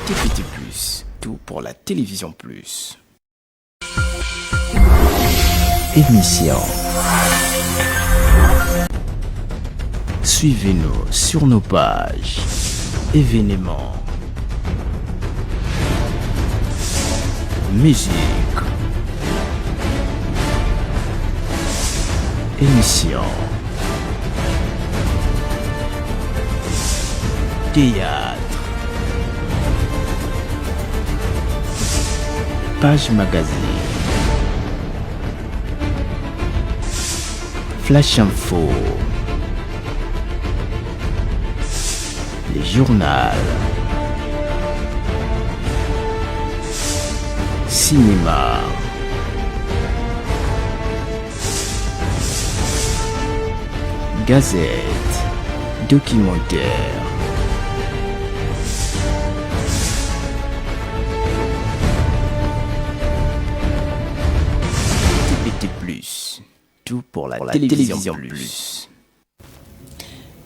TPT+, tout pour la télévision plus. Émission. Suivez-nous sur nos pages. Événements. Musique. Émission. Théâtre. Page magazine. Flash Info. Les journaux. Cinéma. Gazette. Documentaire. TPT+, tout pour la télévision plus.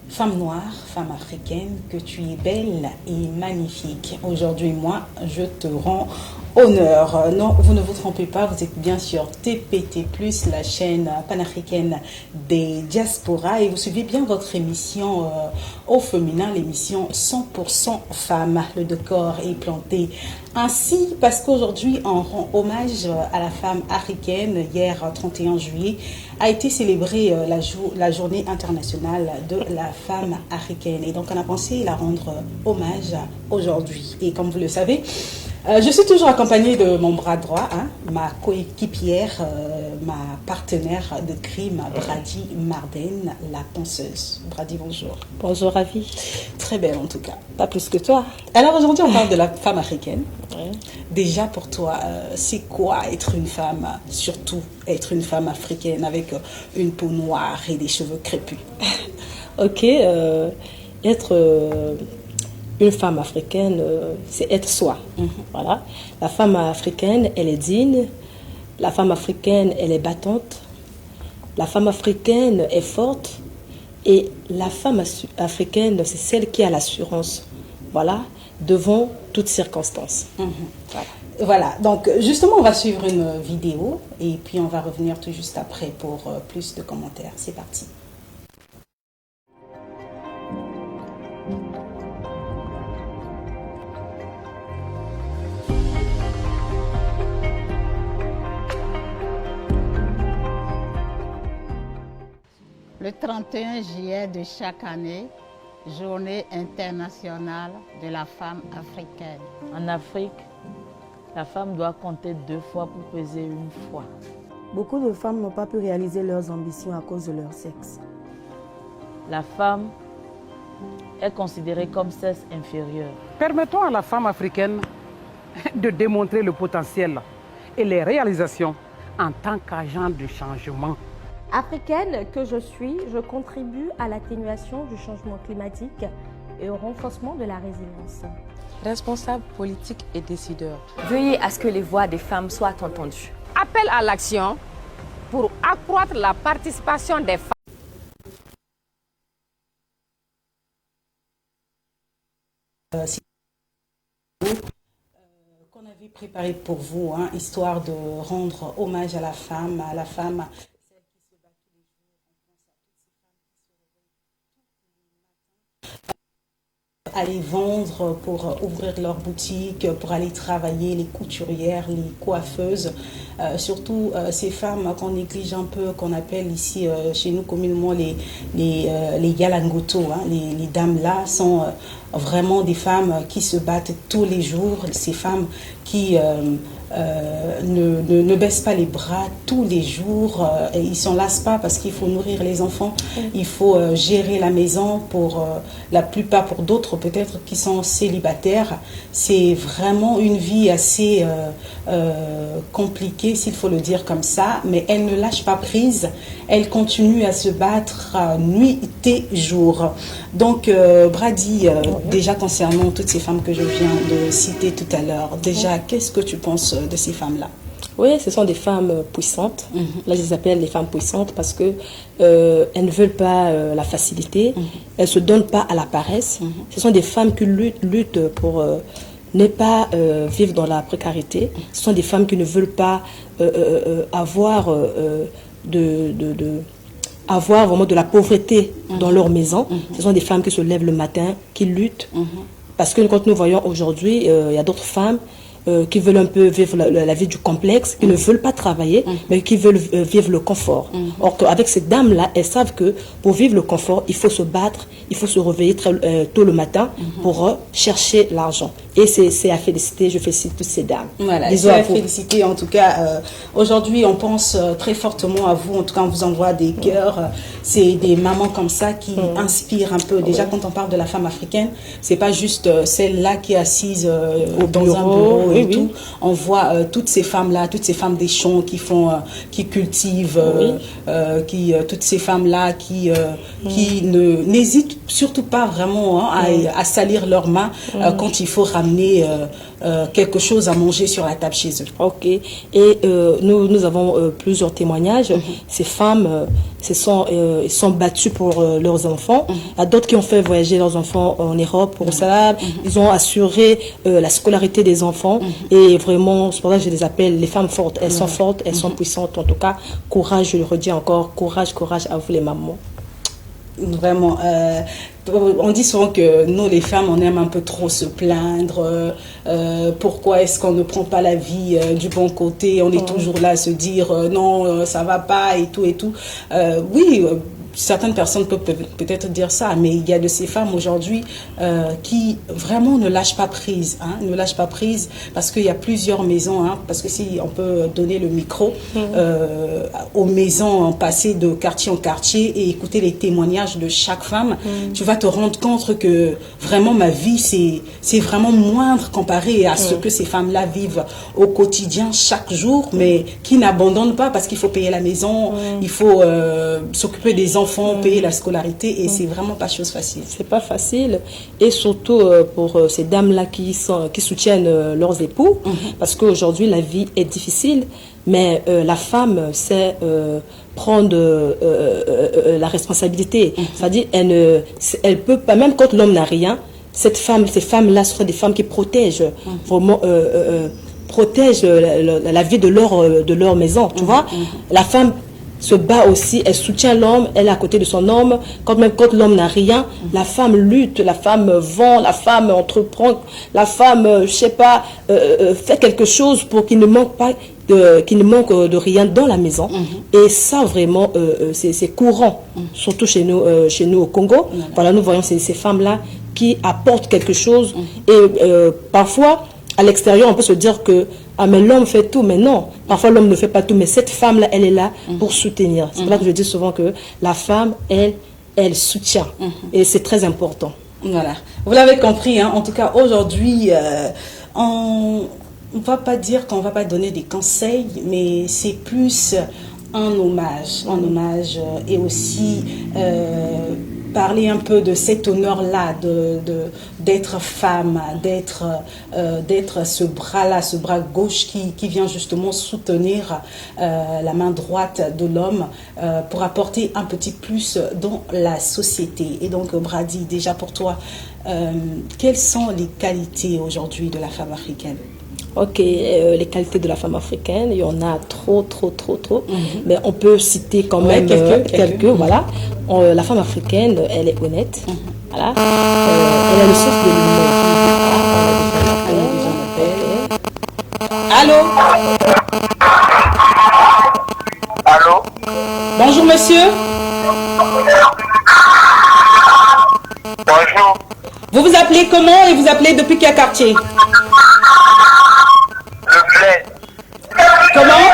Femme noire, femme africaine, que tu es belle et magnifique. Aujourd'hui, moi, je te rends honneur. Non, vous ne vous trompez pas, vous êtes bien sûr TPT+, la chaîne panafricaine des diasporas, et vous suivez bien votre émission au féminin, l'émission 100% femmes. Le décor est planté ainsi parce qu'aujourd'hui, on rend hommage à la femme africaine. Hier, 31 juillet, a été célébrée la journée internationale de la femme africaine. Et donc, on a pensé la rendre hommage aujourd'hui. Et comme vous le savez, je suis toujours accompagnée de mon bras droit, ma coéquipière, ma partenaire de crime, Brady Marden, la penseuse. Brady, bonjour. Bonjour, Ravi. Très belle en tout cas. Pas plus que toi. Alors aujourd'hui, on parle de la femme africaine. Ouais. Déjà pour toi, c'est quoi être une femme, surtout être une femme africaine avec une peau noire et des cheveux crépus? Ok, être une femme africaine, c'est être soi. Voilà. La femme africaine, elle est digne. La femme africaine, elle est battante. La femme africaine est forte. Et la femme africaine, c'est celle qui a l'assurance. Voilà, devant toutes circonstances. Voilà, donc justement, on va suivre une vidéo et puis on va revenir tout juste après pour plus de commentaires. C'est parti. Le 31 juillet de chaque année, Journée internationale de la femme africaine. En Afrique, la femme doit compter 2 fois pour peser 1 fois. Beaucoup de femmes n'ont pas pu réaliser leurs ambitions à cause de leur sexe. La femme est considérée comme sexe inférieur. Permettons à la femme africaine de démontrer le potentiel et les réalisations en tant qu'agent de changement. Africaine que je suis, je contribue à l'atténuation du changement climatique et au renforcement de la résilience. Responsables politiques et décideurs, veillez à ce que les voix des femmes soient entendues. Appel à l'action pour accroître la participation des femmes. Qu'on avait préparé pour vous, histoire de rendre hommage à la femme, aller vendre pour ouvrir leur boutique, pour aller travailler, les couturières, les coiffeuses, surtout ces femmes qu'on néglige un peu, qu'on appelle ici chez nous communément les Yalangoto, les dames là sont vraiment des femmes qui se battent tous les jours, ces femmes qui ne baissent pas les bras tous les jours, et ils ne s'en lassent pas parce qu'il faut nourrir les enfants, il faut gérer la maison pour la plupart, pour d'autres peut-être qui sont célibataires. C'est vraiment une vie assez compliquée, s'il faut le dire comme ça, mais elles ne lâchent pas prise, elles continuent à se battre nuit et jour. Donc Brady, déjà concernant toutes ces femmes que je viens de citer tout à l'heure, déjà qu'est-ce que tu penses de ces femmes-là? Oui, ce sont des femmes puissantes. Là, je les appelle les femmes puissantes parce que elles ne veulent pas la facilité. Elles ne se donnent pas à la paresse. Ce sont des femmes qui luttent pour ne pas vivre dans la précarité. Ce sont des femmes qui ne veulent pas avoir avoir vraiment de la pauvreté dans leur maison. Ce sont des femmes qui se lèvent le matin, qui luttent. Parce que quand nous voyons aujourd'hui, il y a d'autres femmes qui veulent un peu vivre la vie du complexe, qui ne veulent pas travailler, mais qui veulent vivre le confort. Or qu'avec ces dames-là, elles savent que pour vivre le confort, il faut se battre, il faut se réveiller très tôt le matin pour chercher l'argent. Et c'est à féliciter, je félicite toutes ces dames. Voilà, c'est à féliciter. En tout cas, aujourd'hui, on pense très fortement à vous. En tout cas, on vous envoie des cœurs. C'est des mamans comme ça qui inspirent un peu. Déjà, quand on parle de la femme africaine, c'est pas juste celle-là qui est assise dans un bureau et tout. On voit toutes ces femmes-là, toutes ces femmes des champs qui font, qui cultivent, toutes ces femmes-là qui n'hésitent surtout pas vraiment à salir leurs mains quand il faut ramener quelque chose à manger sur la table chez eux. Ok. Et nous avons plusieurs témoignages. Ces femmes ils sont battus pour leurs enfants. Il y a d'autres qui ont fait voyager leurs enfants en Europe, au Salam. Ils ont assuré la scolarité des enfants. Et vraiment, c'est pour ça que je les appelle les femmes fortes. Elles sont fortes, elles sont puissantes. En tout cas, courage, je le redis encore, courage, courage à vous les mamans. Vraiment, on dit souvent que nous les femmes on aime un peu trop se plaindre, pourquoi est-ce qu'on ne prend pas la vie du bon côté, on est toujours là à se dire non ça va pas et tout. Oui, certaines personnes peuvent peut-être dire ça, mais il y a de ces femmes aujourd'hui qui vraiment ne lâchent pas prise, ne lâchent pas prise parce qu'il y a plusieurs maisons, parce que si on peut donner le micro aux maisons, passer de quartier en quartier et écouter les témoignages de chaque femme, tu vas te rendre compte que vraiment ma vie c'est vraiment moindre comparé à ce que ces femmes-là vivent au quotidien chaque jour, mais qui n'abandonnent pas parce qu'il faut payer la maison, il faut s'occuper des enfants, payer la scolarité et c'est vraiment pas chose facile. C'est pas facile et surtout pour ces dames-là qui soutiennent leurs époux parce qu'aujourd'hui la vie est difficile, mais la femme sait prendre la responsabilité. C'est-à-dire elle peut pas, même quand l'homme n'a rien, ces femmes-là sont des femmes qui protègent vraiment protègent la vie de leur maison, tu vois. La femme se bat aussi, elle soutient l'homme, elle est à côté de son homme, même quand l'homme n'a rien, la femme lutte, la femme vend, la femme entreprend, la femme, je sais pas, fait quelque chose pour qu'il ne manque pas de rien dans la maison. Et ça vraiment c'est courant, surtout chez nous au Congo. Voilà, nous voyons ces femmes-là qui apportent quelque chose et parfois à l'extérieur on peut se dire que mais l'homme fait tout, mais non, parfois l'homme ne fait pas tout, mais cette femme-là, elle est là pour soutenir. C'est pour ça que je dis souvent que la femme, elle soutient. Et c'est très important. Voilà, vous l'avez compris, en tout cas aujourd'hui, on ne va pas dire qu'on ne va pas donner des conseils, mais c'est plus un hommage et aussi parler un peu de cet honneur-là, d'être femme, d'être ce bras-là, ce bras gauche qui vient justement soutenir la main droite de l'homme pour apporter un petit plus dans la société. Et donc, Brady, déjà pour toi, quelles sont les qualités aujourd'hui de la femme africaine ? Ok, les qualités de la femme africaine, il y en a trop. Mais on peut citer quand même quelques. Voilà. La femme africaine, elle est honnête. Voilà. Elle a le sens de l'humour. Allô? Allô? Bonjour monsieur. Bonjour. Vous vous appelez comment et vous appelez depuis quel quartier? Comment?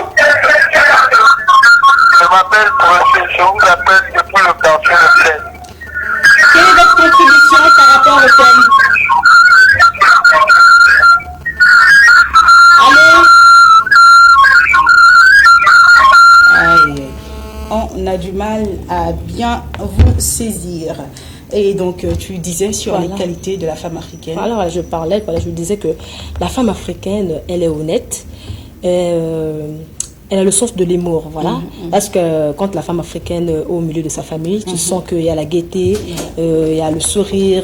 Je m'appelle Monsieur, je vous appelle depuis le quartier Le Plaid. Quelle est votre contribution par rapport au thème? Allô? On a du mal à bien vous saisir. Et donc, tu disais sur les qualités de la femme africaine. Alors, je parlais, je disais que la femme africaine, elle est honnête. Elle a le sens de l'humour, voilà. Parce que quand la femme africaine est au milieu de sa famille, tu sens qu'il y a la gaieté, il y a le sourire,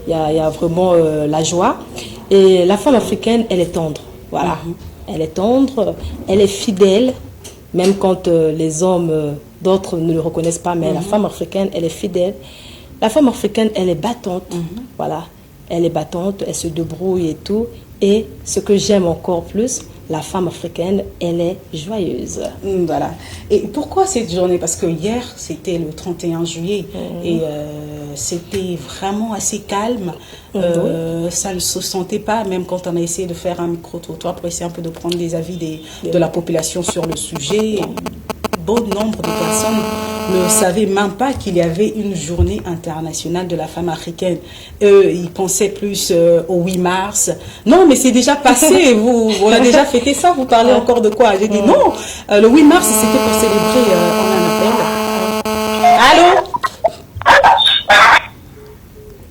il y a vraiment la joie. Et la femme africaine, elle est tendre. Voilà. Elle est tendre, elle est fidèle, même quand les hommes, d'autres ne le reconnaissent pas, mais la femme africaine, elle est fidèle. La femme africaine, elle est battante. Voilà. Elle est battante, elle se débrouille et tout. Et ce que j'aime encore plus, la femme africaine, elle est joyeuse. Voilà. Et pourquoi cette journée? Parce que hier, c'était le 31 juillet et c'était vraiment assez calme. Ça ne se sentait pas, même quand on a essayé de faire un micro-trottoir pour essayer un peu de prendre des avis de la population sur le sujet. Bon nombre de personnes ne savaient même pas qu'il y avait une journée internationale de la femme africaine. Ils pensaient plus au 8 mars. Non, mais c'est déjà passé. On a déjà fêté ça. Vous parlez encore de quoi? J'ai dit non. Le 8 mars, c'était pour célébrer. On en appelle. Allô?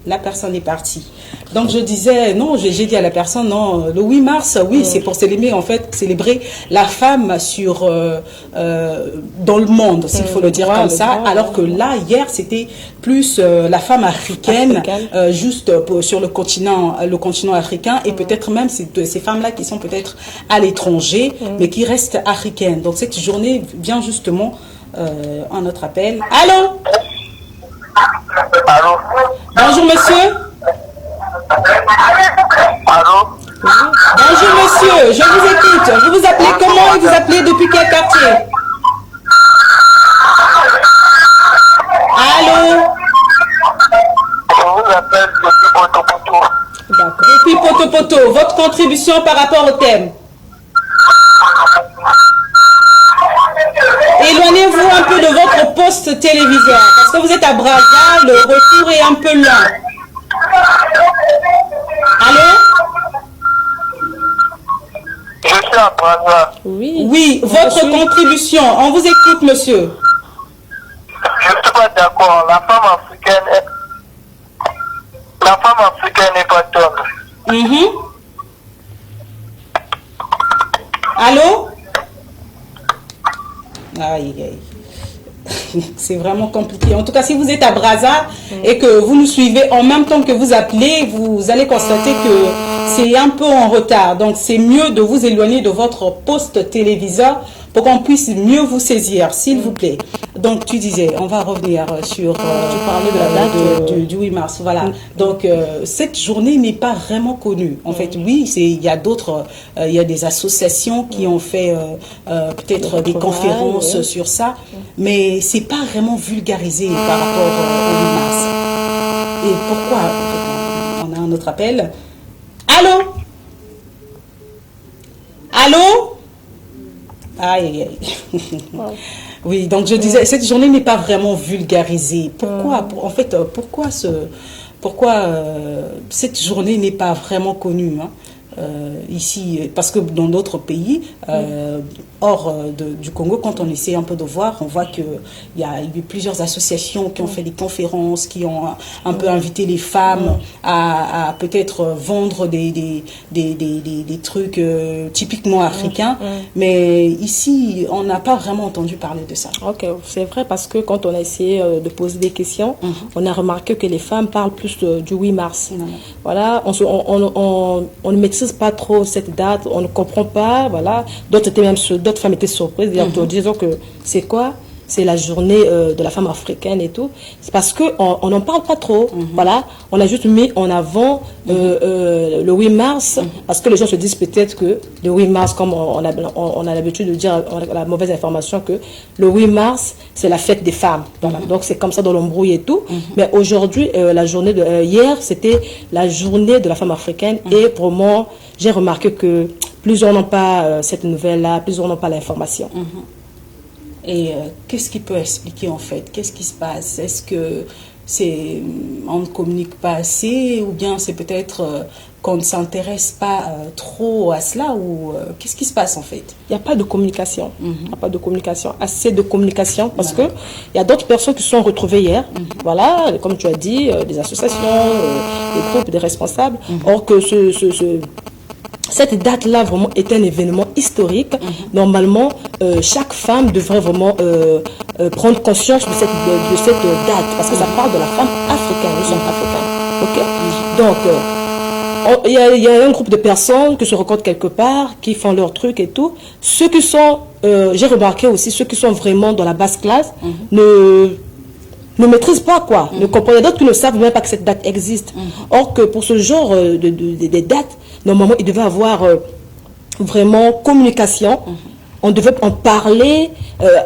La personne est partie. Donc je disais, non, j'ai dit à la personne, non, le 8 mars, oui, c'est pour célébrer, en fait, célébrer la femme sur, dans le monde, s'il faut le dire comme ça, alors que là, hier, c'était plus la femme africaine, juste sur le continent africain, et peut-être même ces femmes-là qui sont peut-être à l'étranger, mais qui restent africaines. Donc cette journée vient justement à notre appel. Allô? Allô? Bonjour monsieur. Allô? Bonjour monsieur, je vous écoute. Vous vous appelez comment et vous appelez depuis quel quartier? Allô? Je vous appelle depuis Poto-Poto. D'accord. Depuis Poto-Poto, votre contribution par rapport au thème? Éloignez-vous un peu de votre poste téléviseur parce que vous êtes à Brazza, le retour est un peu loin. Allô? Je suis à Brazza. Oui, votre contribution. On vous écoute, monsieur. Je ne suis pas d'accord. La femme africaine n'est pas tendre. Allô? Aïe, aïe. C'est vraiment compliqué. En tout cas, si vous êtes à Brazza et que vous nous suivez en même temps que vous appelez, vous allez constater que c'est un peu en retard. Donc, c'est mieux de vous éloigner de votre poste téléviseur pour qu'on puisse mieux vous saisir, s'il vous plaît. Donc, tu disais, on va revenir sur... tu parlais de la date du 8 mars. Voilà. Donc, cette journée n'est pas vraiment connue. En fait, oui, il y a d'autres... il y a des associations qui ont fait peut-être des conférences sur ça, mais c'est pas vraiment vulgarisé par rapport au 8 mars. Et pourquoi? On a un autre appel. Allô? Allô? Aïe, aïe. Oui, donc je disais, cette journée n'est pas vraiment vulgarisée. Pourquoi? En fait, pourquoi cette journée n'est pas vraiment connue ici? Parce que dans d'autres pays, hors du Congo, quand on essaie un peu de voir, on voit qu'il y a eu plusieurs associations qui ont fait des conférences, qui ont un peu invité les femmes à peut-être vendre des trucs typiquement africains. Mais ici, on n'a pas vraiment entendu parler de ça. Ok, c'est vrai parce que quand on a essayé de poser des questions, on a remarqué que les femmes parlent plus du 8 mars. Voilà, on ne maîtrise pas trop cette date, on ne comprend pas, voilà. D'autres femmes étaient surprises, disant que c'est quoi? C'est la journée de la femme africaine et tout. C'est parce qu'on n'en parle pas trop. Voilà. On a juste mis en avant le 8 mars, parce que les gens se disent peut-être que le 8 mars, comme on a l'habitude de dire, on a la mauvaise information que le 8 mars, c'est la fête des femmes. Voilà. Donc c'est comme ça dans l'embrouille et tout. Mais aujourd'hui, la journée hier, c'était la journée de la femme africaine. Et pour moi, j'ai remarqué que plusieurs n'ont pas cette nouvelle-là, plusieurs n'ont pas l'information. Et qu'est-ce qui peut expliquer en fait? Qu'est-ce qui se passe? Est-ce que on ne communique pas assez, ou bien c'est peut-être qu'on ne s'intéresse pas trop à cela, ou qu'est-ce qui se passe en fait? Il n'y a pas de communication. Il n'y a pas de communication, assez de communication, parce que il y a d'autres personnes qui se sont retrouvées hier, voilà, comme tu as dit, des associations, des groupes, des responsables, or que cette date-là vraiment est un événement historique. Normalement, chaque femme devrait vraiment prendre conscience de cette date, parce que ça parle de la femme africaine. Nous sommes africains. Ok. Donc, il y a un groupe de personnes qui se rencontrent quelque part, qui font leur truc et tout. Ceux qui sont, j'ai remarqué aussi, ceux qui sont vraiment dans la basse classe ne maîtrisent pas quoi, ne comprennent. Il y a d'autres qui ne savent même pas que cette date existe. Or que pour ce genre de dates, normalement, il devait avoir vraiment communication. On devait en parler,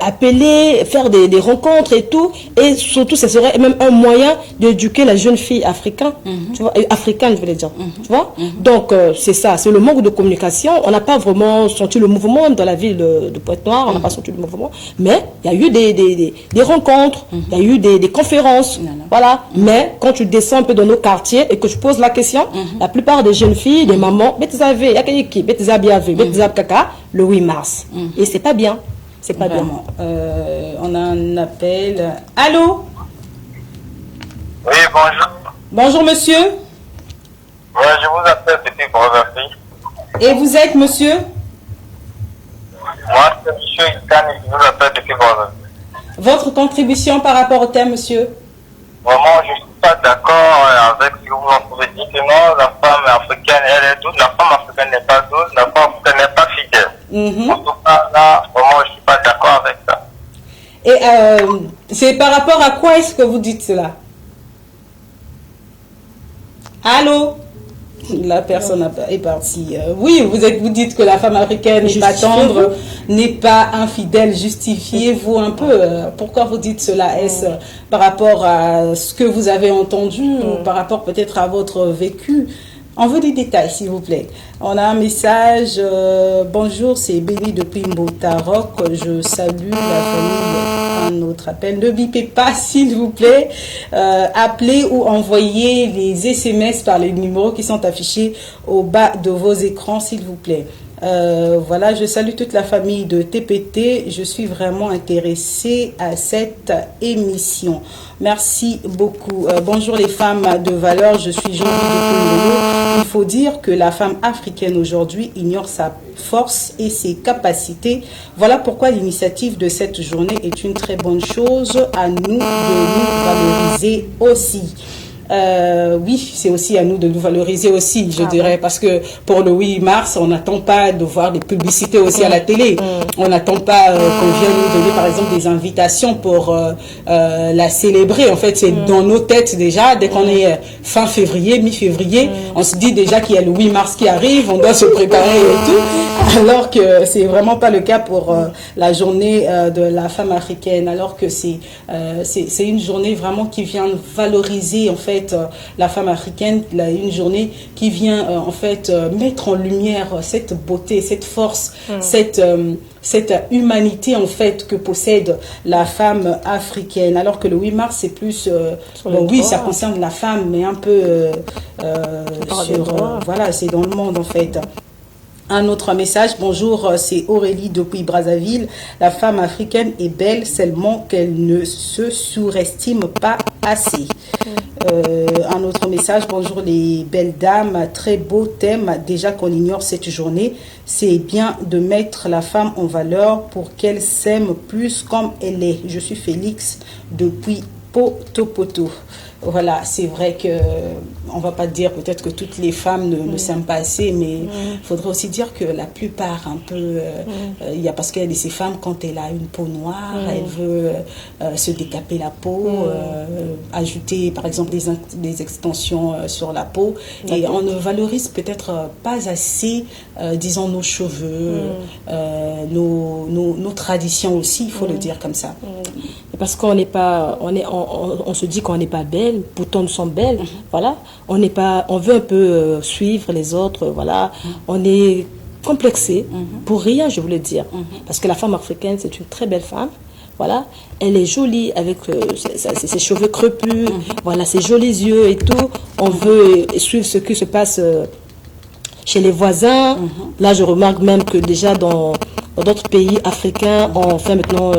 appeler, faire des rencontres et tout. Et surtout, ce serait même un moyen d'éduquer la jeune fille africaine, tu vois, africaine, je voulais dire. Tu vois. Donc, c'est ça, c'est le manque de communication. On n'a pas vraiment senti le mouvement dans la ville de Pointe-Noire, on n'a pas senti le mouvement. Mais il y a eu des rencontres, il y a eu des conférences. Voilà. Mais quand tu descends un peu dans nos quartiers et que je pose la question, la plupart des jeunes filles, des mamans, le 8 mars. Et c'est pas bien. C'est pas bien. On a un appel. Allô? Oui, bonjour. Bonjour, monsieur. Ouais, je vous appelle depuis Brazzaville. Et vous êtes, monsieur? Moi, c'est monsieur Ikane, je vous appelle depuis Brazzaville. Votre contribution par rapport au thème, monsieur? Vraiment, je ne suis pas d'accord avec ce que vous en pouvez dire. Que non, la femme africaine, elle est douce. La femme africaine n'est pas douce. La femme africaine n'est pas fidèle. En tout cas, là, vraiment, je ne suis pas d'accord avec ça. Et c'est par rapport à quoi est-ce que vous dites cela? Allô? La personne est partie. Oui, vous dites que la femme africaine n'est pas tendre, n'est pas infidèle. Justifiez-vous un peu. Pourquoi vous dites cela? Est-ce par rapport à ce que vous avez entendu ou par rapport peut-être à votre vécu? On veut des détails, s'il vous plaît. On a un message. Bonjour, c'est Béli depuis Mbotarok. Je salue la famille. Un autre appel. Ne bipez pas, s'il vous plaît. Appelez ou envoyez les SMS par les numéros qui sont affichés au bas de vos écrans, s'il vous plaît. Voilà, je salue toute la famille de TPT. Je suis vraiment intéressée à cette émission. Merci beaucoup. Bonjour les femmes de valeur, je suis Jean-Louis de Pongolo. Il faut dire que la femme africaine aujourd'hui ignore sa force et ses capacités. Voilà pourquoi l'initiative de cette journée est une très bonne chose. À nous de nous valoriser aussi. Oui, c'est aussi à nous de nous valoriser aussi, je dirais, parce que pour le 8 mars, on n'attend pas de voir des publicités aussi à la télé. On n'attend pas qu'on vienne nous donner, par exemple, des invitations pour la célébrer. En fait, c'est dans nos têtes déjà, dès qu'on est fin février, mi-février, on se dit déjà qu'il y a le 8 mars qui arrive, on doit se préparer et tout, alors que c'est vraiment pas le cas pour la journée de la femme africaine, alors que c'est une journée vraiment qui vient valoriser, en fait, la femme africaine, une journée qui vient en fait mettre en lumière cette beauté, cette force, cette humanité en fait que possède la femme africaine. Alors que le 8 mars c'est plus, bon, oui, ça concerne la femme, mais un peu voilà, c'est dans le monde en fait. Un autre message, bonjour, c'est Aurélie depuis Brazzaville. La femme africaine est belle, seulement qu'elle ne se surestime pas assez. Un autre message, bonjour les belles dames, très beau thème, déjà qu'on ignore cette journée. C'est bien de mettre la femme en valeur pour qu'elle s'aime plus comme elle est. Je suis Félix depuis Poto. Voilà, c'est vrai que on va pas dire peut-être que toutes les femmes ne s'aiment pas assez, mais il faudrait aussi dire que la plupart un peu, il y a parce qu'il y a de ces femmes quand elle a une peau noire, elle veut se décaper la peau, ajouter par exemple des extensions sur la peau, et on ne valorise peut-être pas assez, disons, nos cheveux, nos traditions aussi, il faut le dire comme ça. Parce qu'on n'est pas, on se dit qu'on n'est pas belle, pourtant nous sommes belles, voilà. On veut un peu suivre les autres, voilà. On est complexé pour rien, je voulais dire, parce que la femme africaine c'est une très belle femme, voilà. Elle est jolie avec ses cheveux crepus, voilà, ses jolis yeux et tout. On veut suivre ce qui se passe chez les voisins. Là, je remarque même que déjà dans d'autres pays africains, on fait maintenant,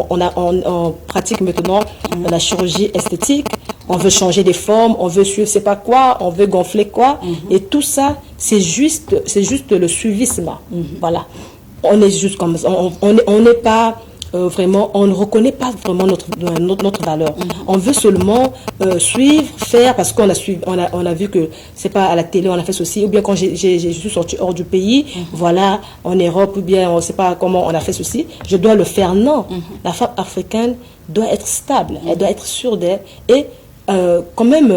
on pratique maintenant la chirurgie esthétique. On veut changer des formes, on veut suivre c'est pas quoi, on veut gonfler quoi, et tout ça, c'est juste le suivisme. Voilà, on est juste comme ça, on n'est pas vraiment, on ne reconnaît pas vraiment notre valeur. On veut seulement suivre, faire, parce qu'on a vu que c'est pas à la télé, on a fait ceci, ou bien quand je suis sortie hors du pays, voilà, en Europe, ou bien on ne sait pas comment on a fait ceci, je dois le faire. Non, la femme africaine doit être stable, elle doit être sûre d'elle. Et quand même,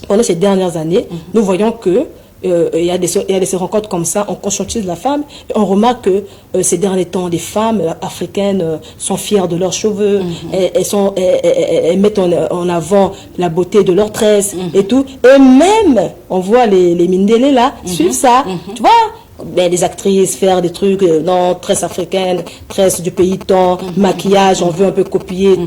pendant ces dernières années, nous voyons que il y a des rencontres comme ça, on conscientise la femme, et on remarque que ces derniers temps, les femmes africaines sont fières de leurs cheveux, elles mettent en avant la beauté de leurs tresses et tout. Et même, on voit les Mindélé là, suivent ça, tu vois. Ben, les actrices faire des trucs non, tresses africaines, tresses du pays temps, maquillage, on veut un peu copier et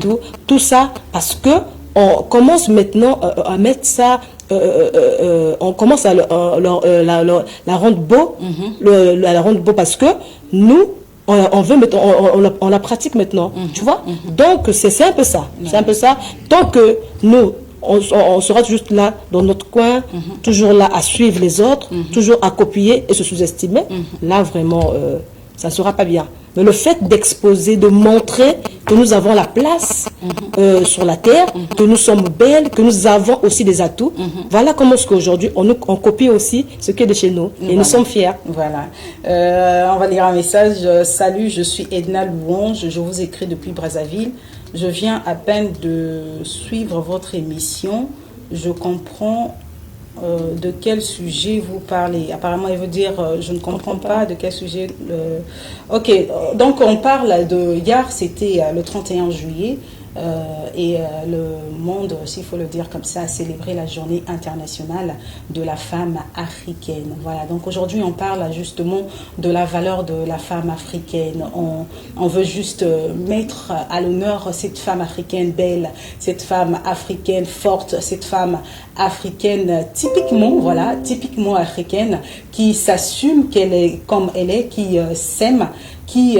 tout ça parce que on commence maintenant à mettre ça, on commence à la rendre beau, la rendre beau parce que nous, on veut mettre, on la pratique maintenant, tu vois. Donc c'est un peu ça, c'est un peu ça. Tant que nous, on sera juste là dans notre coin, toujours là à suivre les autres, toujours à copier et se sous-estimer, là vraiment, ça ne sera pas bien. Mais le fait d'exposer, de montrer que nous avons la place sur la terre, que nous sommes belles, que nous avons aussi des atouts, voilà comment est-ce qu'aujourd'hui on copie aussi ce qui est de chez nous. Et nous sommes fiers. Voilà. On va lire un message. Salut, je suis Edna Louange, je vous écris depuis Brazzaville. Je viens à peine de suivre votre émission. Je comprends de quel sujet vous parlez. Apparemment, il veut dire je ne comprends pas de quel sujet. Ok, donc on parle de hier, c'était le 31 juillet. Et le monde, s'il faut le dire comme ça, a célébré la journée internationale de la femme africaine. Voilà, donc aujourd'hui on parle justement de la valeur de la femme africaine. On veut juste mettre à l'honneur cette femme africaine belle, cette femme africaine forte, cette femme africaine typiquement, voilà, typiquement africaine, qui s'assume qu'elle est comme elle est, qui s'aime, qui...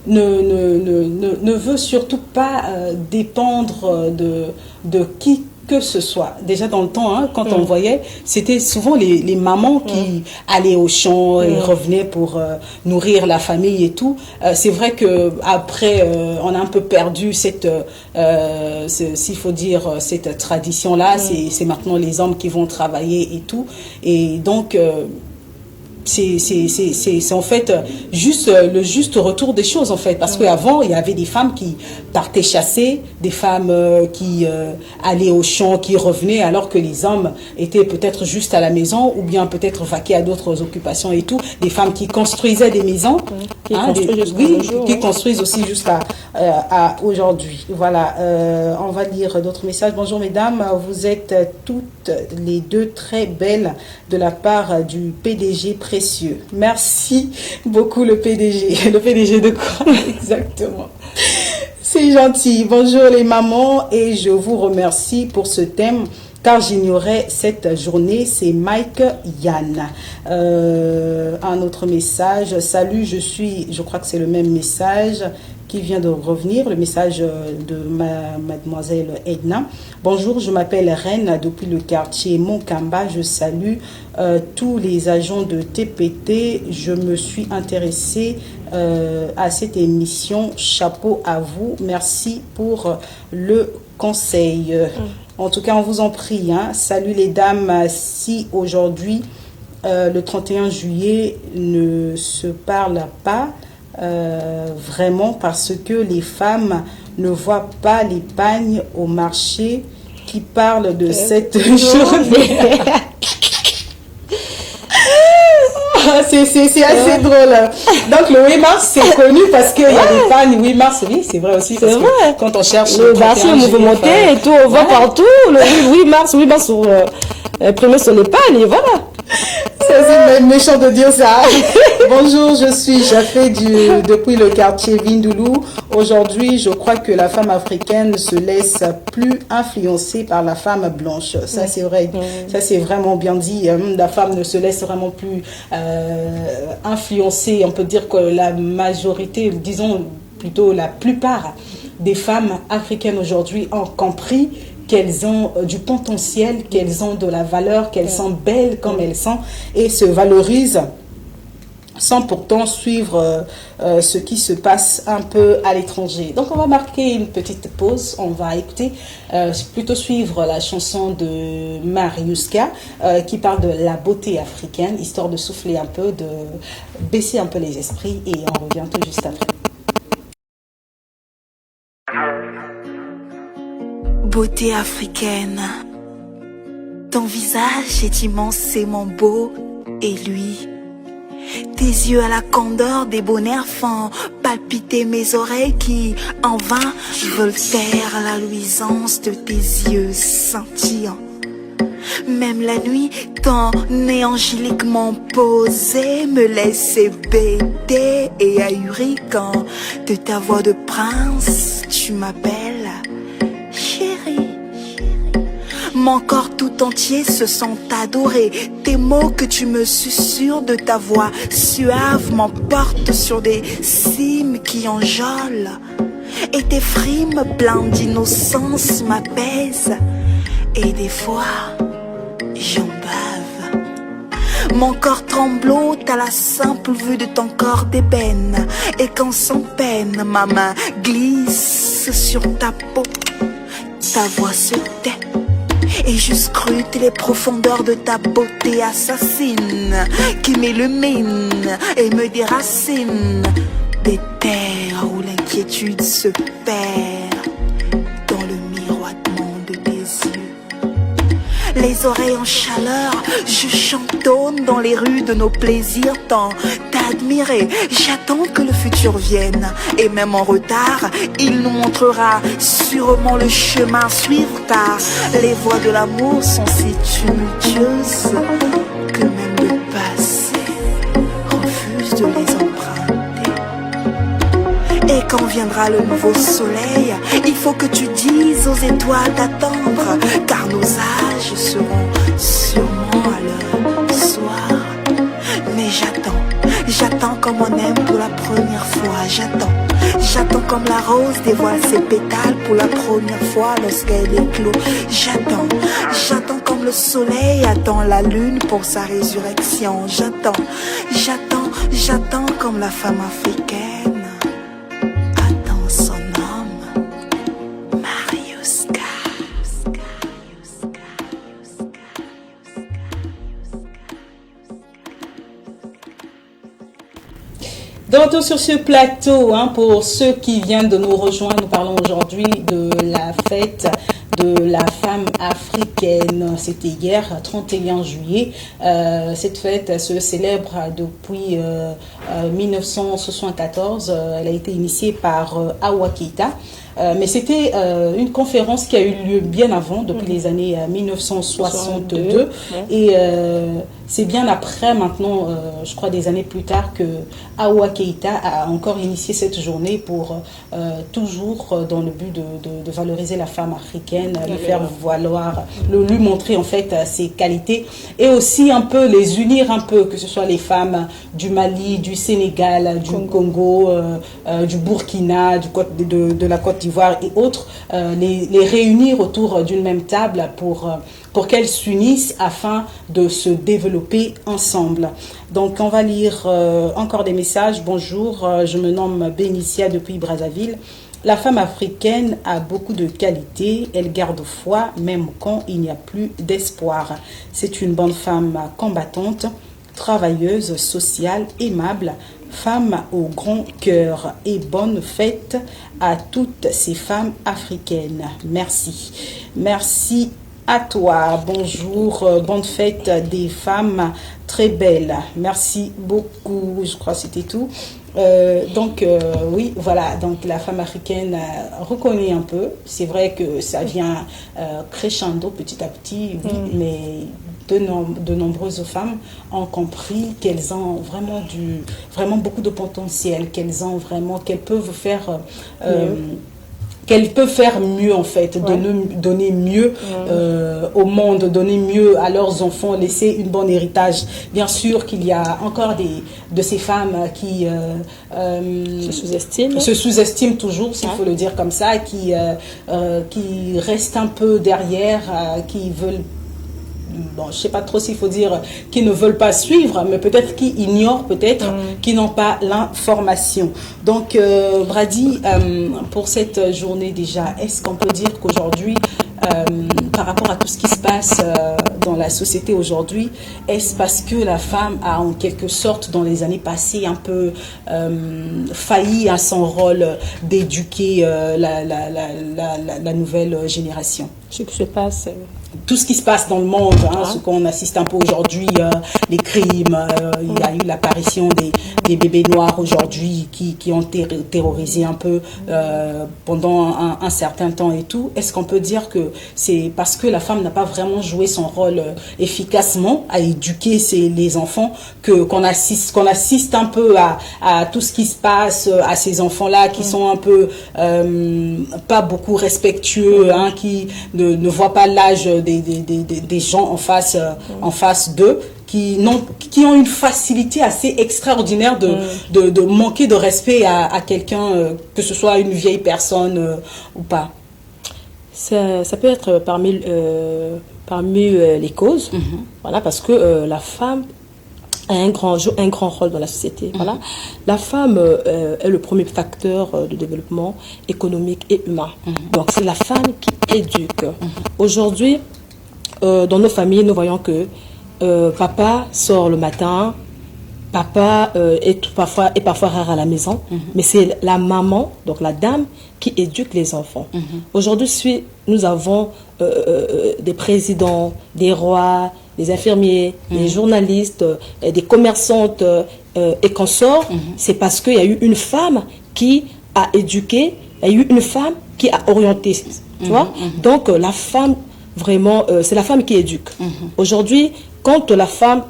ne veut surtout pas dépendre de qui que ce soit. Déjà dans le temps, hein, quand on voyait, c'était souvent les mamans qui allaient au champ et revenaient pour nourrir la famille et tout. C'est vrai que après, on a un peu perdu cette, s'il faut dire, cette tradition-là. C'est maintenant les hommes qui vont travailler et tout. Et donc... c'est en fait juste le juste retour des choses en fait, parce qu'avant il y avait des femmes qui partaient chasser, des femmes qui allaient au champ, qui revenaient, alors que les hommes étaient peut-être juste à la maison ou bien peut-être vaqués à d'autres occupations et tout. Des femmes qui construisaient des maisons, qui construisent aussi jusqu'à aujourd'hui. Voilà, on va lire d'autres messages. Bonjour mesdames, vous êtes toutes les deux très belles de la part du PDG précieux. Merci beaucoup le PDG. Le PDG de quoi exactement? C'est gentil. Bonjour les mamans et je vous remercie pour ce thème car j'ignorais cette journée. C'est Mike Yann. Un autre message. Salut, je crois que c'est le même message qui vient de revenir, le message de mademoiselle Edna. Bonjour, je m'appelle Reine depuis le quartier Monkamba. Je salue tous les agents de TPT. Je me suis intéressée à cette émission. Chapeau à vous. Merci pour le conseil. En tout cas, on vous en prie. Hein. Salut les dames. Si aujourd'hui, le 31 juillet, ne se parle pas, vraiment parce que les femmes ne voient pas les pagnes au marché qui parlent de cette journée. C'est assez drôle. Donc le 8 mars c'est connu parce qu'il y a des pagnes 8 mars, oui c'est vrai aussi. C'est vrai. Quand on cherche le bassin mouvementé et tout, on voit partout le 8 mars sur imprimé sur les pagnes et voilà. C'est méchant de dire ça. Bonjour, je suis Jafé depuis le quartier Vindoulou. Aujourd'hui, je crois que la femme africaine ne se laisse plus influencer par la femme blanche. Ça, c'est vrai. Ça, c'est vraiment bien dit. La femme ne se laisse vraiment plus influencer. On peut dire que la majorité, disons plutôt la plupart des femmes africaines aujourd'hui ont compris qu'elles ont du potentiel, qu'elles ont de la valeur, qu'elles sont belles comme elles sont et se valorisent sans pourtant suivre ce qui se passe un peu à l'étranger. Donc on va marquer une petite pause, on va écouter, plutôt suivre la chanson de Mariuska qui parle de la beauté africaine, histoire de souffler un peu, de baisser un peu les esprits, et on revient tout juste après. Beauté africaine, ton visage est immensément beau, et lui, tes yeux à la candeur des bonheurs font palpiter mes oreilles qui, en vain, veulent taire la luisance de tes yeux scintillants. Même la nuit, ton nez angéliquement posé me laisse bêter et ahuri quand, de ta voix de prince, tu m'appelles chérie. Mon corps tout entier se sent adoré. Tes mots que tu me susurres de ta voix suave m'emportent sur des cimes qui enjolent. Et tes frimes pleines d'innocence m'apaisent. Et des fois, j'en bave. Mon corps tremblote à la simple vue de ton corps d'ébène. Et quand sans peine ma main glisse sur ta peau, ta voix se tait. Et je scrute les profondeurs de ta beauté assassine qui m'illumine et me déracine des terres où l'inquiétude se perd dans le miroitement de tes yeux. Les oreilles en chaleur, je chantonne dans les rues de nos plaisirs tant t'admirer. J'attends que le futur vienne et même en retard, il nous montrera sûrement le chemin à suivre car les voies de l'amour sont si tumultueuses que même le passé refuse de les emprunter. Et quand viendra le nouveau soleil, il faut que tu dises aux étoiles d'attendre car nos âges seront sûrement à l'heure soir. Mais j'attends comme on aime pour la première fois. J'attends comme la rose dévoile ses pétales pour la première fois lorsqu'elle éclot. J'attends comme le soleil attend la lune pour sa résurrection. J'attends comme la femme africaine attend son homme. Mariuska. De retour sur ce plateau, pour ceux qui viennent de nous rejoindre, nous parlons aujourd'hui de la fête de la femme africaine. C'était hier, 31 juillet. Cette fête se célèbre depuis 1974. Elle a été initiée par Awa Keita. Mais c'était une conférence qui a eu lieu bien avant, depuis les années 1962. Et c'est bien après, maintenant, je crois des années plus tard, que Awa Keita a encore initié cette journée pour toujours dans le but de valoriser la femme africaine, lui faire valoir, lui montrer en fait ses qualités et aussi un peu les unir un peu, que ce soit les femmes du Mali, du Sénégal, du Congo, du Burkina, de la Côte d'Ivoire et autres, les réunir autour d'une même table pour qu'elles s'unissent afin de se développer ensemble. Donc on va lire encore des messages. Bonjour, je me nomme Bénicia depuis Brazzaville. La femme africaine a beaucoup de qualités, elle garde foi même quand il n'y a plus d'espoir. C'est une bonne femme combattante, travailleuse, sociale, aimable, femme au grand cœur, et bonne fête à toutes ces femmes africaines. Merci. Merci à toi. Bonjour, bonne fête des femmes très belles. Merci beaucoup, je crois que c'était tout. Oui, voilà, donc la femme africaine reconnaît un peu. C'est vrai que ça vient crescendo petit à petit, oui, mais de nombreuses femmes ont compris qu'elles ont vraiment beaucoup de potentiel, qu'elles peuvent faire mieux en fait, donner mieux au monde, donner mieux à leurs enfants, laisser une bonne héritage. Bien sûr qu'il y a encore de ces femmes qui se sous-estiment toujours, s'il faut le dire comme ça, qui restent un peu derrière, qui veulent bon, je ne sais pas trop s'il faut dire qui ne veulent pas suivre, mais peut-être qui ignorent, peut-être qui n'ont pas l'information. Donc, Brady, pour cette journée déjà, est-ce qu'on peut dire qu'aujourd'hui, par rapport à tout ce qui se passe dans la société aujourd'hui, est-ce parce que la femme a en quelque sorte dans les années passées un peu failli à son rôle d'éduquer la nouvelle génération? Ce qui se passe... Tout ce qui se passe dans le monde, hein, ce qu'on assiste un peu aujourd'hui, les crimes, il y a eu l'apparition des bébés noirs aujourd'hui qui ont terrorisé un peu pendant un certain temps et tout. Est-ce qu'on peut dire que c'est parce que la femme n'a pas vraiment joué son rôle efficacement à éduquer les enfants qu'on assiste un peu à tout ce qui se passe, à ces enfants-là qui sont un peu pas beaucoup respectueux, hein, qui ne voient pas l'âge des gens en face d'eux, qui ont une facilité assez extraordinaire de manquer de respect à quelqu'un, que ce soit une vieille personne ou pas. Ça peut être parmi les causes, voilà, parce que la femme joue un grand rôle dans la société. Voilà. La femme est le premier facteur de développement économique et humain. Donc c'est la femme qui éduque. Aujourd'hui, dans nos familles, nous voyons que papa sort le matin, papa est parfois rare à la maison, mais c'est la maman, donc la dame, qui éduque les enfants. Aujourd'hui, nous avons des présidents, des rois, des infirmiers, des journalistes, des commerçantes et consorts. C'est parce qu'il y a eu une femme qui a éduqué, il y a eu une femme qui a orienté. Tu vois? Donc la femme, vraiment, c'est la femme qui éduque. Aujourd'hui, quand la femme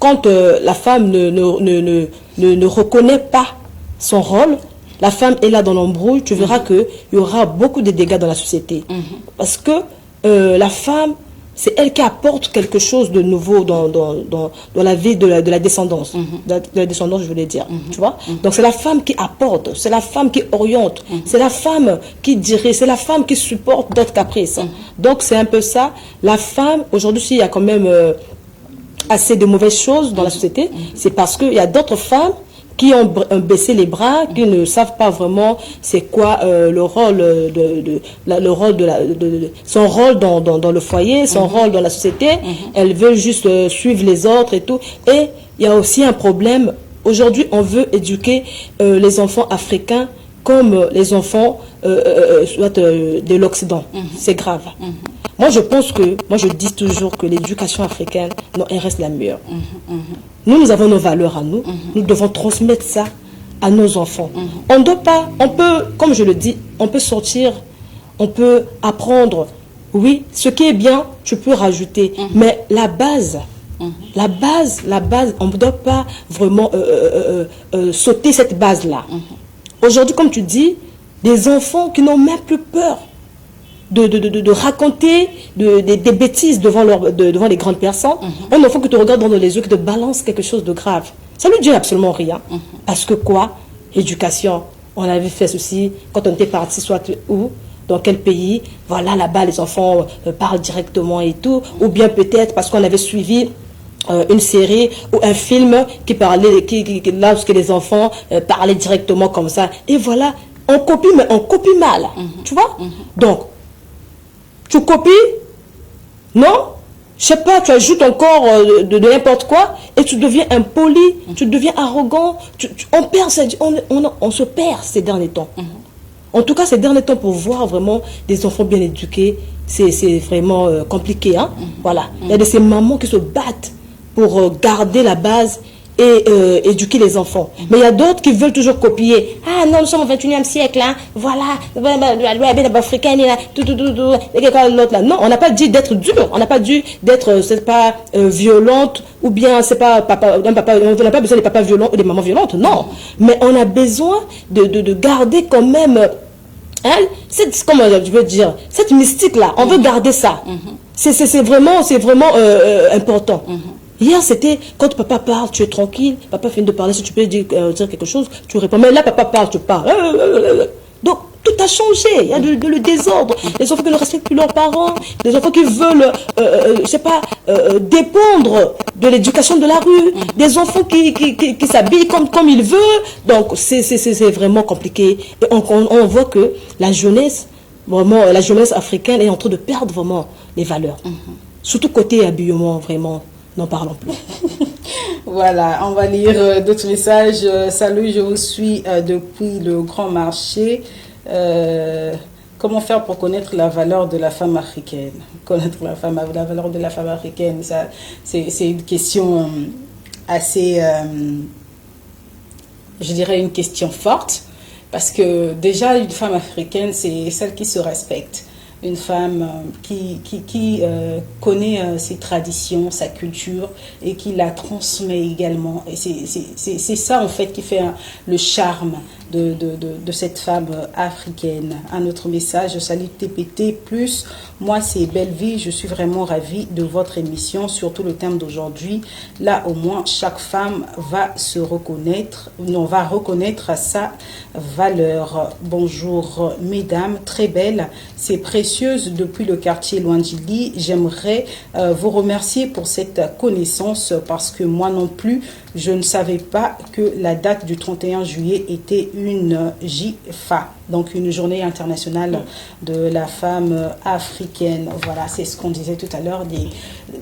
ne reconnaît pas son rôle, la femme est là dans l'embrouille, tu verras qu'il y aura beaucoup de dégâts dans la société. Parce que la femme, c'est elle qui apporte quelque chose de nouveau dans la vie de la descendance. De la descendance, je voulais dire. Tu vois? Donc c'est la femme qui apporte, c'est la femme qui oriente, c'est la femme qui dirige, c'est la femme qui supporte d'autres caprices. Donc c'est un peu ça. La femme, aujourd'hui, s'il y a quand même assez de mauvaises choses dans la société, c'est parce qu'il y a d'autres femmes qui ont baissé les bras, qui ne savent pas vraiment c'est quoi le rôle son rôle dans le foyer, son rôle dans la société. Elles veulent juste suivre les autres et tout. Et il y a aussi un problème. Aujourd'hui, on veut éduquer les enfants africains comme les enfants de l'Occident. C'est grave. Moi, je dis toujours que l'éducation africaine, non, elle reste la meilleure. Nous avons nos valeurs à nous. Nous devons transmettre ça à nos enfants. On doit pas, on peut, comme je le dis, on peut sortir, on peut apprendre. Oui, ce qui est bien, tu peux rajouter. Mais la base, on ne doit pas vraiment sauter cette base-là. Aujourd'hui, comme tu dis, des enfants qui n'ont même plus peur de raconter des bêtises devant les grandes personnes. Un enfant qui te regarde dans les yeux, qui te balance quelque chose de grave. Ça lui dit absolument rien. Parce que quoi? Éducation. On avait fait ceci quand on était parti, soit où, dans quel pays. Voilà, là-bas, les enfants parlent directement et tout. Ou bien peut-être parce qu'on avait suivi une série ou un film qui parlait, lorsque les enfants parlaient directement comme ça. Et voilà, on copie, mais on copie mal. Tu vois? Donc, tu copies, non? Je sais pas, tu ajoutes encore de n'importe quoi et tu deviens impoli, tu deviens arrogant. On se perd ces derniers temps. En tout cas, ces derniers temps, pour voir vraiment des enfants bien éduqués, c'est vraiment compliqué. Hein? Voilà. Il y a de ces mamans qui se battent pour garder la base et éduquer les enfants. Mais il y a d'autres qui veulent toujours copier. Ah non, nous sommes au 21e siècle, hein. Voilà, la loi africaine, l'autre là. Non, on n'a pas dit d'être dur, on n'a pas dit d'être, c'est pas violente, ou bien c'est pas papa, on n'a pas besoin des papas violents ou des mamans violentes, non. Mais on a besoin de garder quand même, hein, comment je veux dire, cette mystique là, on veut garder ça. C'est vraiment important. Hier, c'était quand papa parle, tu es tranquille, papa finit de parler, si tu peux dire quelque chose, tu réponds. Mais là, papa parle, tu parles. Donc, tout a changé. Il y a le désordre. Les enfants qui ne respectent plus leurs parents, les enfants qui veulent, je sais pas, dépendre de l'éducation de la rue, des enfants qui s'habillent comme ils veulent. Donc, c'est vraiment compliqué. Et on voit que la jeunesse, vraiment, la jeunesse africaine est en train de perdre vraiment les valeurs. Surtout côté habillement, vraiment, n'en parlons plus. Voilà, on va lire d'autres messages. Salut, je vous suis depuis le Grand Marché. Comment faire pour connaître la valeur de la femme africaine? Connaître la valeur de la femme africaine, ça, c'est une question assez, je dirais une question forte, parce que déjà une femme africaine, c'est celle qui se respecte. Une femme qui connaît ses traditions, sa culture et qui la transmet également. Et c'est ça en fait qui fait le charme de cette femme africaine. Un autre message, salut TPT+, moi c'est Belle Vie, je suis vraiment ravie de votre émission, surtout le thème d'aujourd'hui. Là au moins chaque femme va reconnaître sa valeur. Bonjour mesdames, très belle, c'est précieuse depuis le quartier Luandjili. J'aimerais vous remercier pour cette connaissance parce que moi non plus, je ne savais pas que la date du 31 juillet était une JIFA, donc une journée internationale de la femme africaine. Voilà, c'est ce qu'on disait tout à l'heure.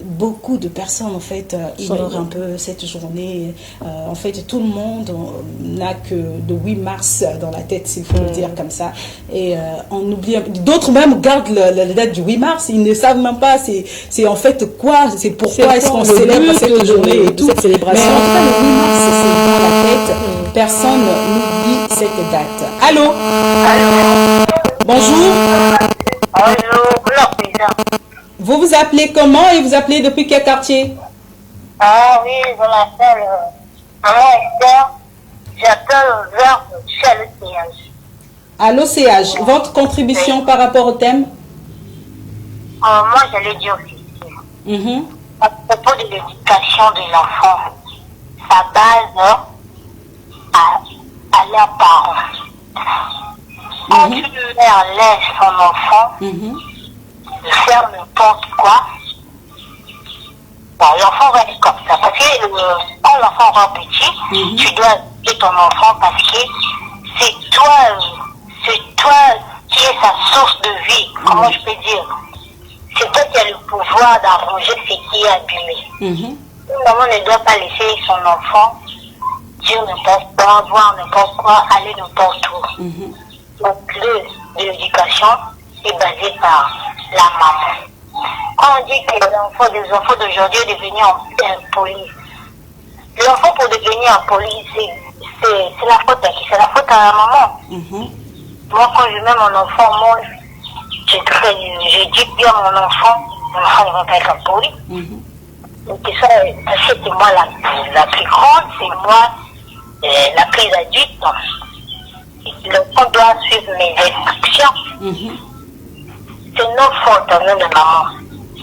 Beaucoup de personnes en fait ignorent un peu cette journée. En fait, tout le monde n'a que le 8 mars dans la tête, s'il faut le dire comme ça. Et on oublie. D'autres même gardent la date du 8 mars. Ils ne savent même pas. C'est en fait quoi. C'est pourquoi est-ce qu'on célèbre cette journée et tout. Cette célébration. Mais en fait, le 8 mars, c'est dans la tête. Personne n'oublie cette date. Allô? Allô? Bonjour. Vous vous appelez comment et vous appelez depuis quel quartier? Ah oui, je m'appelle Maman Esther. J'appelle vers chez l'OCH. À l'OCH. Votre contribution par rapport au thème? Moi, j'allais dire aussi. À propos de l'éducation de l'enfant, sa base à leurs parents. Quand une mère laisse son enfant faire n'importe quoi, l'enfant va être comme ça. Parce que quand l'enfant va petit, tu dois aider ton enfant parce que c'est toi qui es sa source de vie. Comment je peux dire? C'est toi qui as le pouvoir d'arranger ce qui est abîmé. Une maman ne doit pas laisser son enfant dire n'importe quoi, voir n'importe quoi, aller n'importe où. Donc l'éducation est basée par la maman. Quand on dit que les enfants d'aujourd'hui sont devenus impolis, l'enfant pour devenir impoli, c'est la faute à qui? C'est la faute à la maman. Moi, quand je mets mon enfant, moi, je dis bien à mon enfant ne va pas être impoli. Donc ça, c'est moi la plus grande, c'est moi la plus adulte. L'enfant doit suivre mes instructions. C'est nos fautes, nous, les mamans.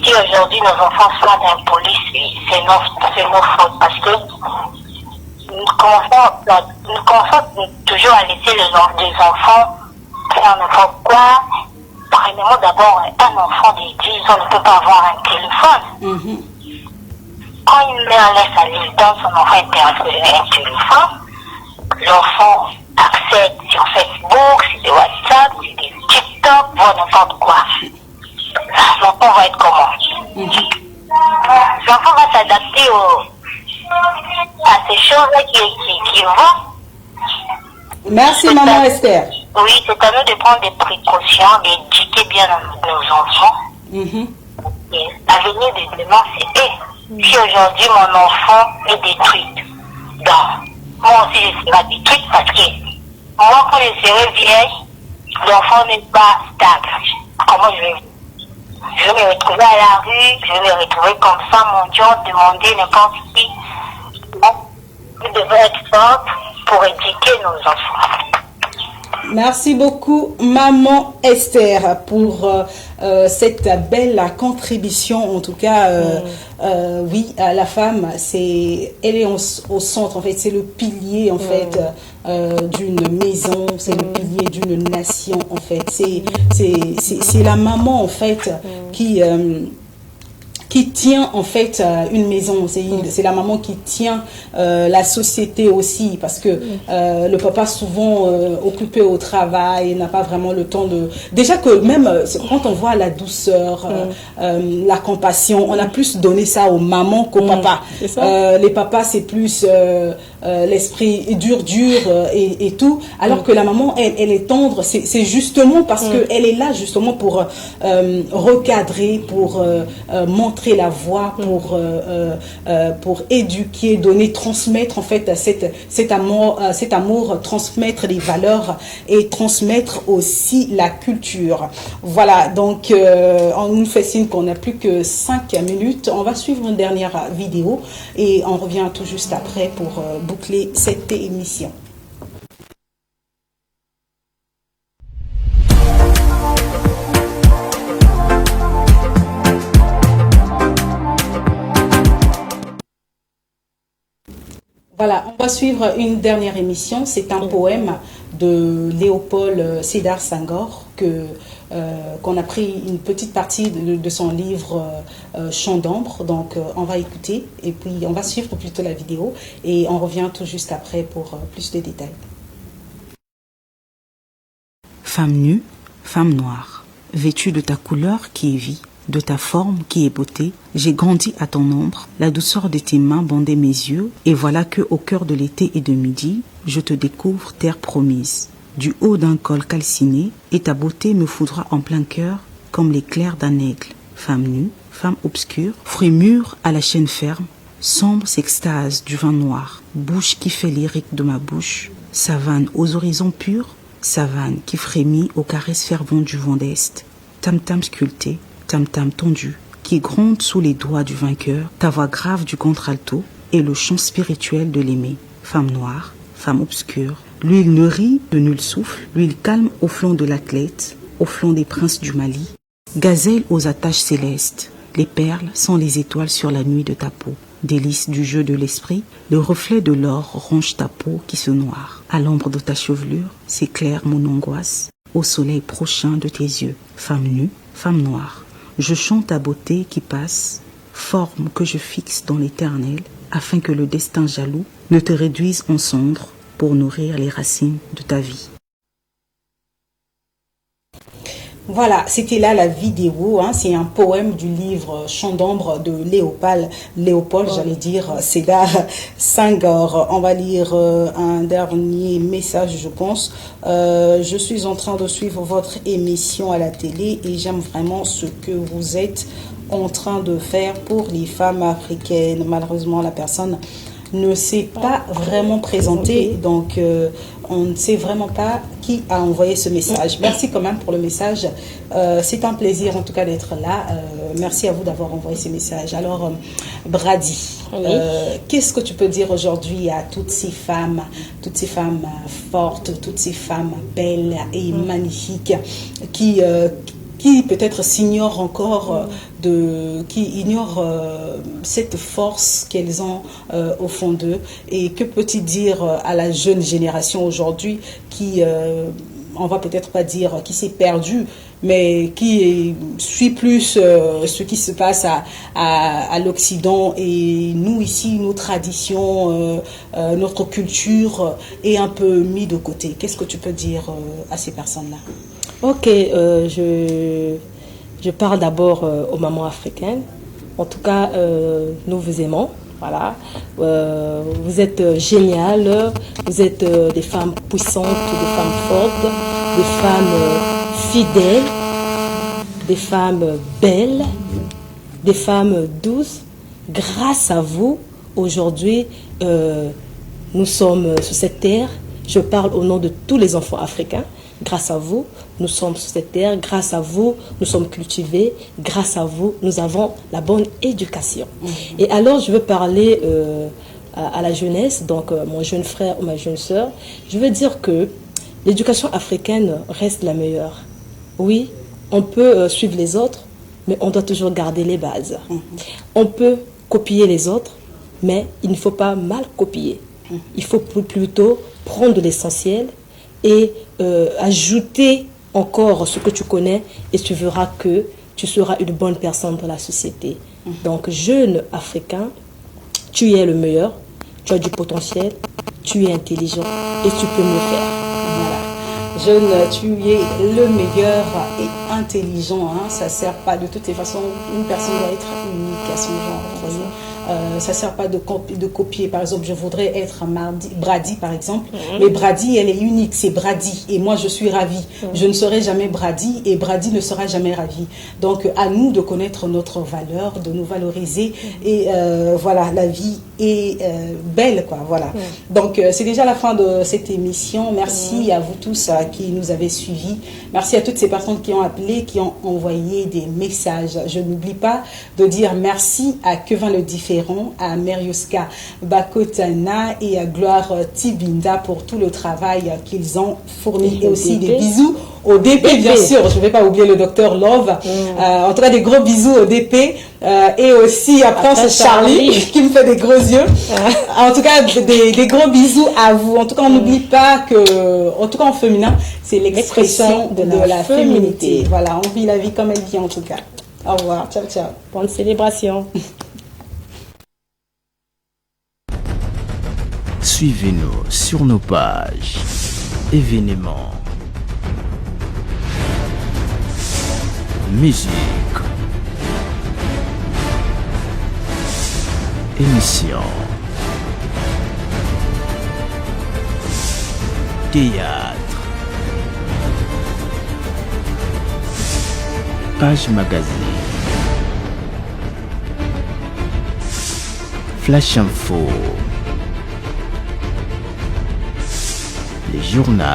Si aujourd'hui nos enfants sont impolis, c'est nos fautes parce que nous commençons toujours à laisser les enfants faire n'importe quoi. Premièrement, d'abord, un enfant de 10 ans ne peut pas avoir un téléphone. Quand une mère laisse à l'évidence son enfant interagir un téléphone, l'enfant accède sur Facebook, sur des WhatsApp, sur des TikTok, voire n'importe quoi. L'enfant va être comment? L'enfant va s'adapter à ces choses-là qui vont. Merci, maman Esther. Oui, c'est à nous de prendre des précautions, d'éduquer bien nos enfants. Et l'avenir de demain, c'est eux. Si aujourd'hui mon enfant est détruite, donc moi aussi je serai détruite parce que moi quand je serai vieille, l'enfant n'est pas stable. Comment je vais me retrouver à la rue, je vais me retrouver comme ça, mon Dieu, demander n'importe qui. Donc, nous devons être fortes pour éduquer nos enfants. Merci beaucoup, maman Esther, pour cette belle contribution, en tout cas, oui, la femme, elle est au centre, en fait, c'est le pilier, en fait, d'une maison, c'est le pilier d'une nation, en fait. C'est la maman, en fait, qui tient en fait une maison, c'est la maman qui tient la société aussi, parce que le papa souvent occupé au travail n'a pas vraiment le temps de... Déjà que même quand on voit la douceur, la compassion, on a plus donné ça aux mamans qu'aux papas. Les papas c'est plus l'esprit dur et tout, alors que la maman elle est tendre, c'est justement parce qu'elle est là justement pour recadrer, pour montrer la voie, pour éduquer, donner, transmettre en fait cet amour, transmettre les valeurs et transmettre aussi la culture. Voilà, donc on nous fait signe qu'on n'a plus que 5 minutes. On va suivre une dernière vidéo et on revient tout juste après pour boucler cette émission. Voilà, on va suivre une dernière émission. C'est un poème de Léopold Sédar Senghor qu'on a pris une petite partie de son livre Chant d'ombre. Donc on va écouter et puis on va suivre plutôt la vidéo et on revient tout juste après pour plus de détails. Femme nue, femme noire, vêtue de ta couleur qui est vie, de ta forme qui est beauté, j'ai grandi à ton ombre, la douceur de tes mains bandait mes yeux, et voilà que au cœur de l'été et de midi, je te découvre terre promise. Du haut d'un col calciné, et ta beauté me foudra en plein cœur comme l'éclair d'un aigle. Femme nue, femme obscure, fruit mûr à la chaîne ferme, sombre s'extase du vin noir, bouche qui fait lyrique de ma bouche, savane aux horizons purs, savane qui frémit aux caresses ferventes du vent d'Est, tam-tam sculpté, tam-tam tendu, qui gronde sous les doigts du vainqueur, ta voix grave du contralto et le chant spirituel de l'aimé. Femme noire, femme obscure, l'huile nourrie de nul souffle, l'huile calme au flanc de l'athlète, au flanc des princes du Mali, gazelle aux attaches célestes, les perles sont les étoiles sur la nuit de ta peau. Délice du jeu de l'esprit, le reflet de l'or ronge ta peau qui se noire. À l'ombre de ta chevelure s'éclaire mon angoisse, au soleil prochain de tes yeux. Femme nue, femme noire, je chante ta beauté qui passe, forme que je fixe dans l'éternel, afin que le destin jaloux ne te réduise en cendres pour nourrir les racines de ta vie. Voilà, c'était là la vidéo, hein, c'est un poème du livre Chant d'ombre de Léopold, j'allais dire Sédar Senghor. On va lire un dernier message, je pense. Je suis en train de suivre votre émission à la télé et j'aime vraiment ce que vous êtes en train de faire pour les femmes africaines. Malheureusement, la personne ne s'est pas vraiment présentée, donc on ne sait vraiment pas qui a envoyé ce message. Merci quand même pour le message. C'est un plaisir en tout cas d'être là. Merci à vous d'avoir envoyé ce message. Alors, Brady, qu'est-ce que tu peux dire aujourd'hui à toutes ces femmes fortes, toutes ces femmes belles et magnifiques qui peut-être s'ignorent encore, qui ignorent cette force qu'elles ont au fond d'eux. Et que peux-tu dire à la jeune génération aujourd'hui qui, on va peut-être pas dire qui s'est perdue, mais qui suit plus ce qui se passe à l'Occident, et nous ici, nos traditions, notre culture est un peu mis de côté. Qu'est-ce que tu peux dire à ces personnes-là? Ok, je parle d'abord aux mamans africaines. En tout cas, nous vous aimons. Voilà. Vous êtes géniales, vous êtes des femmes puissantes, des femmes fortes, des femmes fidèles, des femmes belles, des femmes douces. Grâce à vous, aujourd'hui, nous sommes sur cette terre. Je parle au nom de tous les enfants africains. Grâce à vous, nous sommes sur cette terre. Grâce à vous, nous sommes cultivés. Grâce à vous, nous avons la bonne éducation. Et alors, je veux parler à la jeunesse, donc mon jeune frère ou ma jeune sœur. Je veux dire que l'éducation africaine reste la meilleure. Oui, On peut suivre les autres, mais on doit toujours garder les bases. On peut copier les autres, mais il ne faut pas mal copier. Il faut plutôt prendre l'essentiel et ajouter encore ce que tu connais et tu verras que tu seras une bonne personne dans la société. Donc, jeune Africain, tu es le meilleur, tu as du potentiel, tu es intelligent et tu peux mieux faire. Voilà. Jeune, tu es le meilleur et intelligent. Hein. Ça ne sert pas de toutes les façons. Une personne doit être unique à son genre. Ça ne sert pas de copier. Par exemple, je voudrais être Brady, par exemple. Mais Brady, elle est unique. C'est Brady. Et moi, je suis ravie. Je ne serai jamais Brady et Brady ne sera jamais ravi. Donc, à nous de connaître notre valeur, de nous valoriser. Et voilà, la vie est belle, quoi. Voilà. Donc, c'est déjà la fin de cette émission. Merci à vous tous qui nous avez suivis. Merci à toutes ces personnes qui ont appelé, qui ont envoyé des messages. Je n'oublie pas de dire merci à Kevin le Différent, à Merioska Bakotana et à Gloire Tibinda pour tout le travail qu'ils ont fourni. Et aussi des bisous au DP, bien sûr. Je ne vais pas oublier le docteur Love. En tout cas, des gros bisous au DP. Et aussi à Prince Charlie qui me fait des gros yeux. En tout cas, des gros bisous à vous. En tout cas, on n'oublie pas que, en tout cas en féminin, c'est l'expression de la féminité. Voilà, on vit la vie comme elle vient en tout cas. Au revoir. Ciao, ciao. Bonne célébration. Suivez-nous sur nos pages, événements, musique, émissions, théâtre, page magazine, flash info, les journaux,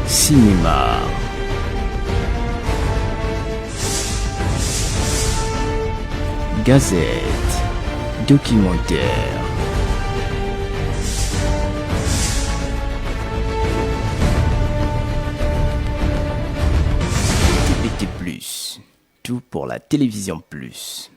cinéma, gazette, documentaire, TBT+, tout pour la télévision plus.